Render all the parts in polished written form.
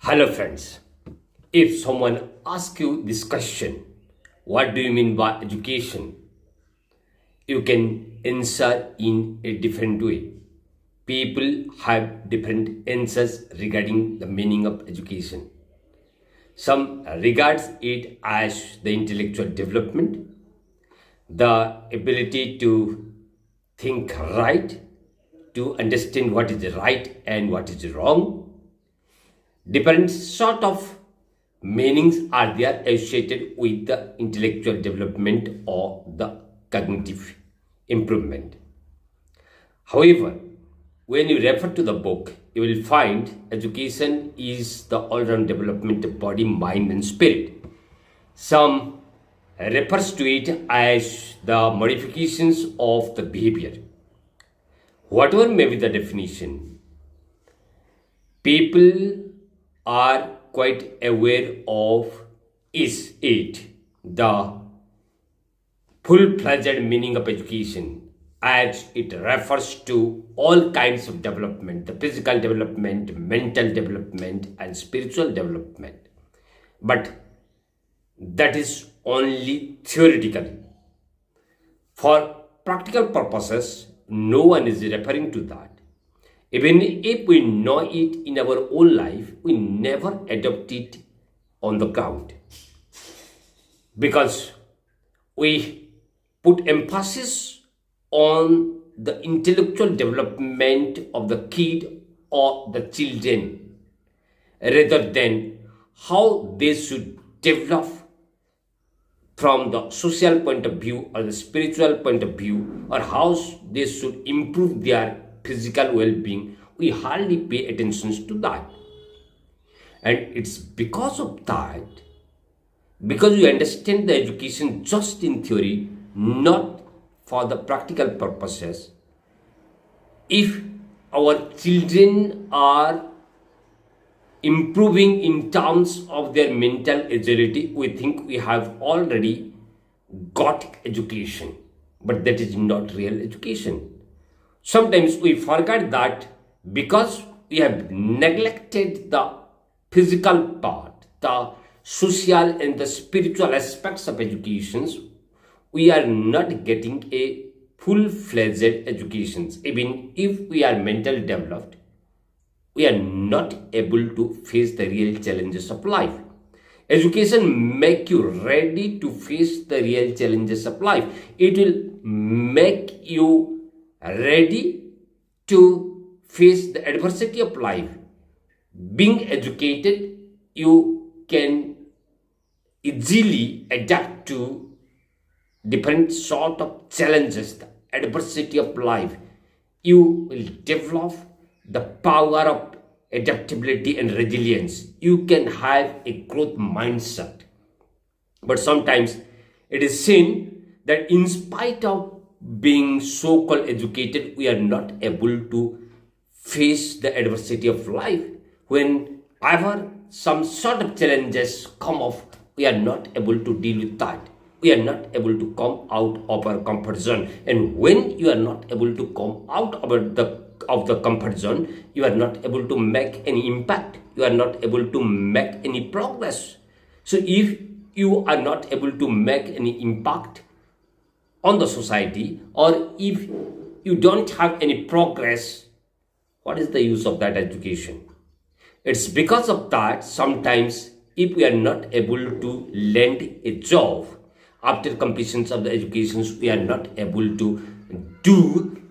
Hello, friends. If someone asks you this question, what do you mean by education? You can answer in a different way. People have different answers regarding the meaning of education. Some regards it as the intellectual development, the ability to think right, to understand what is right and what is wrong. Different sort of meanings are there associated with the intellectual development or the cognitive improvement. However, when you refer to the book, you will find education is the all-round development of body, mind, and spirit. Some refers to it as the modifications of the behavior. Whatever may be the definition, people are quite aware of is it the full-fledged meaning of education, as it refers to all kinds of development, the physical development, mental development, and spiritual development. But that is only theoretically. For practical purposes, no one is referring to that. Even if we know it in our own life, we never adopt it on the ground, because we put emphasis on the intellectual development of the kid or the children rather than how they should develop from the social point of view or the spiritual point of view, or how they should improve their physical well-being. We hardly pay attention to that. And it's because of that, because we understand the education just in theory, not for the practical purposes. If our children are improving in terms of their mental agility, we think we have already got education, but that is not real education. Sometimes we forget that because we have neglected the physical part, the social and the spiritual aspects of educations, we are not getting a full-fledged education. Even if we are mentally developed, we are not able to face the real challenges of life. Education make you ready to face the real challenges of life. It will make you ready to face the adversity of life. Being educated, you can easily adapt to different sort of challenges, the adversity of life. You will develop the power of adaptability and resilience. You can have a growth mindset. But sometimes it is seen that in spite of being so-called educated, we are not able to face the adversity of life. Whenever some sort of challenges come up, we are not able to deal with that. We are not able to come out of our comfort zone. And when you are not able to come out of the comfort zone, you are not able to make any impact. You are not able to make any progress. So if you are not able to make any impact on the society, or if you don't have any progress, what is the use of that education? It's because of that, sometimes if we are not able to land a job after completion of the educations, we are not able to do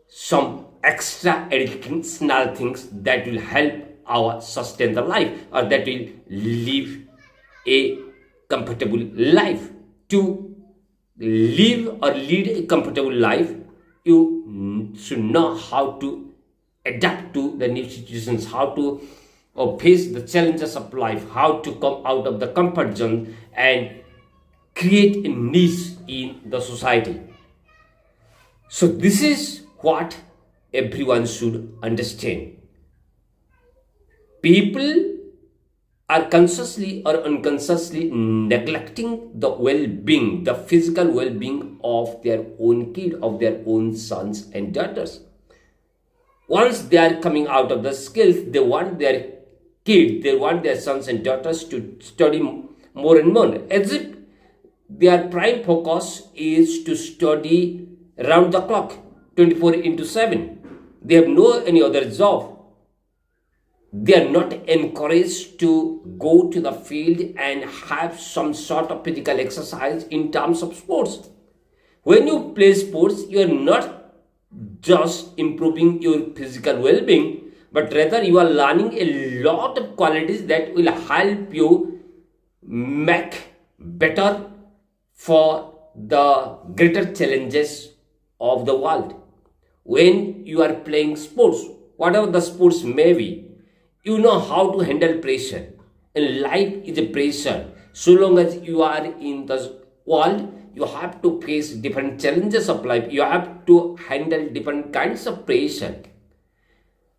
some extra additional things that will help our sustain the life, or that will live a comfortable life. To live or lead a comfortable life, you should know how to adapt to the new situations, how to face the challenges of life, how to come out of the comfort zone and create a niche in the society. So this is what everyone should understand. People are consciously or unconsciously neglecting the well-being, the physical well-being of their own kid, of their own sons and daughters. Once they are coming out of the skills, they want their kids, they want their sons and daughters to study more and more, as if their prime focus is to study round the clock, 24 into 7. They have no any other job. They are not encouraged to go to the field and have some sort of physical exercise in terms of sports. When you play sports, you are not just improving your physical well-being, but rather you are learning a lot of qualities that will help you make better for the greater challenges of the world. When you are playing sports, whatever the sports may be, you know how to handle pressure. And life is a pressure. So long as you are in the world, you have to face different challenges of life. You have to handle different kinds of pressure.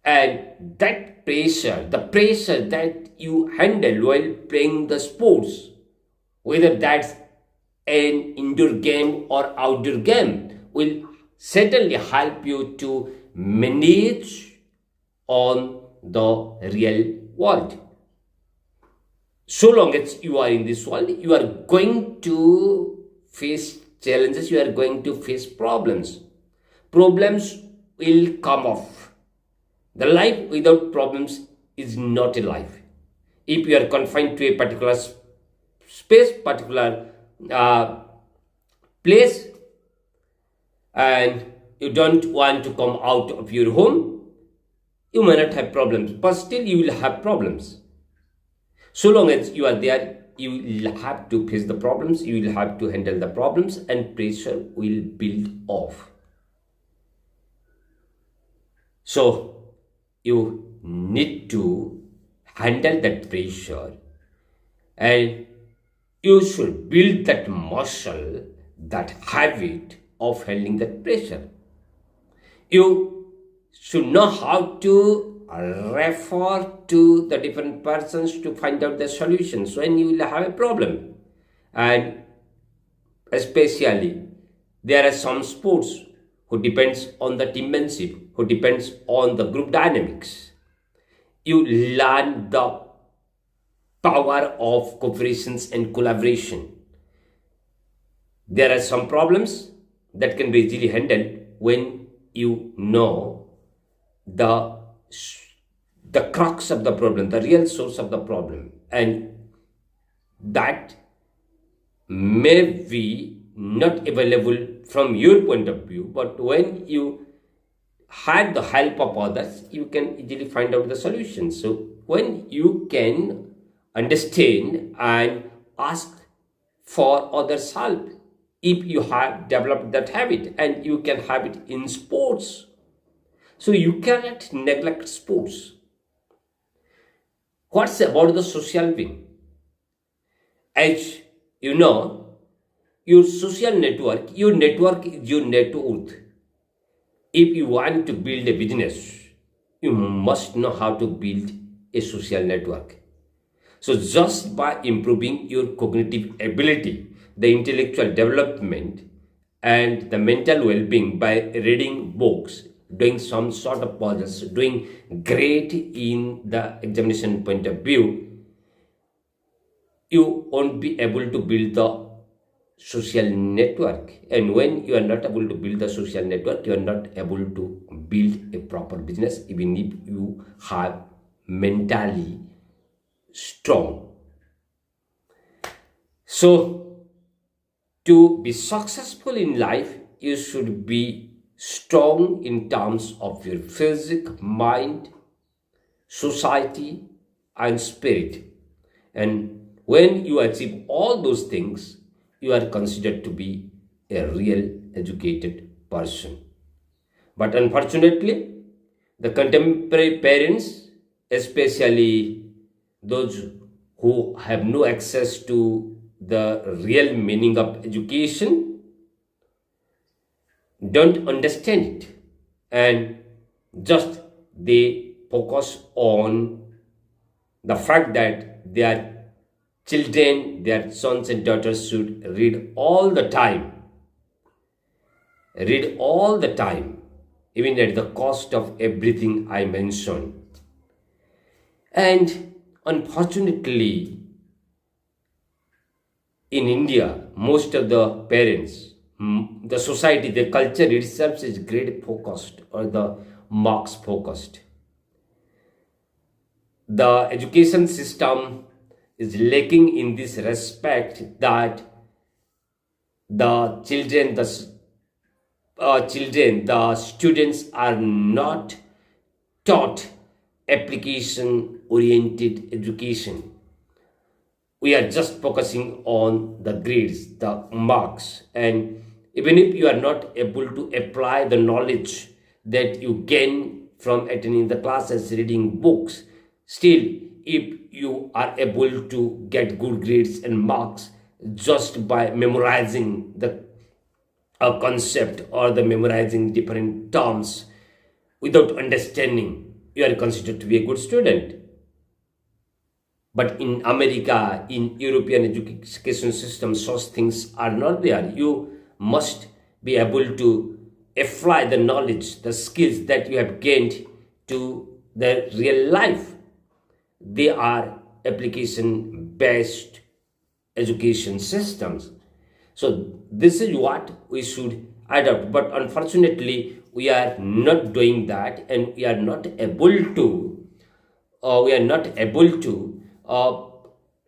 And that pressure, the pressure that you handle while playing the sports, whether that's an indoor game or outdoor game, will certainly help you to manage on the real world. So long as you are in this world, you are going to face challenges, you are going to face problems. Problems will come off. The life without problems is not a life. If you are confined to a particular space, particular place, and you don't want to come out of your home, you may not have problems, but still you will have problems. So long as you are there, you will have to face the problems, you will have to handle the problems, and pressure will build off. So you need to handle that pressure, and you should build that muscle, that habit of handling that pressure. You should know how to refer to the different persons to find out the solutions when you will have a problem. And especially, there are some sports who depends on the teammanship, who depends on the group dynamics. You learn the power of cooperations and collaboration. There are some problems that can be easily handled when you know the crux of the problem, the real source of the problem, and that may be not available from your point of view, but when you had the help of others, you can easily find out the solution. So when you can understand and ask for others' help, if you have developed that habit, and you can have it in sports, so you cannot neglect sports. What's about the social wing? As you know, your social network, your network is your net worth. If you want to build a business, you must know how to build a social network. So just by improving your cognitive ability, the intellectual development, and the mental well-being by reading books, doing some sort of puzzles, doing great in the examination point of view, you won't be able to build the social network. And when you are not able to build the social network, you are not able to build a proper business, even if you have mentally strong. So to be successful in life, you should be strong in terms of your physical, mind, society, and spirit. And when you achieve all those things, you are considered to be a real educated person. But unfortunately, the contemporary parents, especially those who have no access to the real meaning of education, don't understand it, and just they focus on the fact that their children, their sons and daughters should read all the time, even at the cost of everything I mentioned. And Unfortunately, in India, most of the parents, the society, the culture itself is grade focused or the marks focused. The education system is lacking in this respect that the the students are not taught application oriented education. We are just focusing on the grades, the marks, and even if you are not able to apply the knowledge that you gain from attending the classes, reading books, still, if you are able to get good grades and marks just by memorizing the concept or the memorizing different terms without understanding, you are considered to be a good student. But in America, in European education system, such things are not there. You must be able to apply the knowledge, the skills that you have gained to the real life. They are application based education systems. So this is what we should adopt. But unfortunately, we are not doing that, and we are not able to.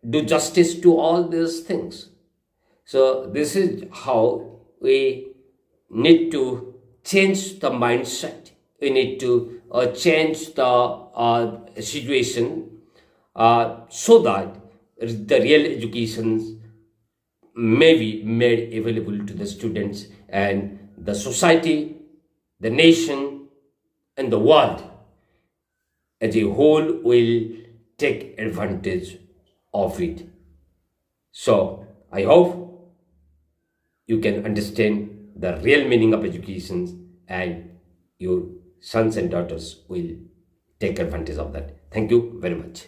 Do justice to all these things. So this is how we need to change the mindset. We need to change the situation so that the real education may be made available to the students, and the society, the nation, and the world as a whole will take advantage of it. So I hope you can understand the real meaning of education, and your sons and daughters will take advantage of that. Thank you very much.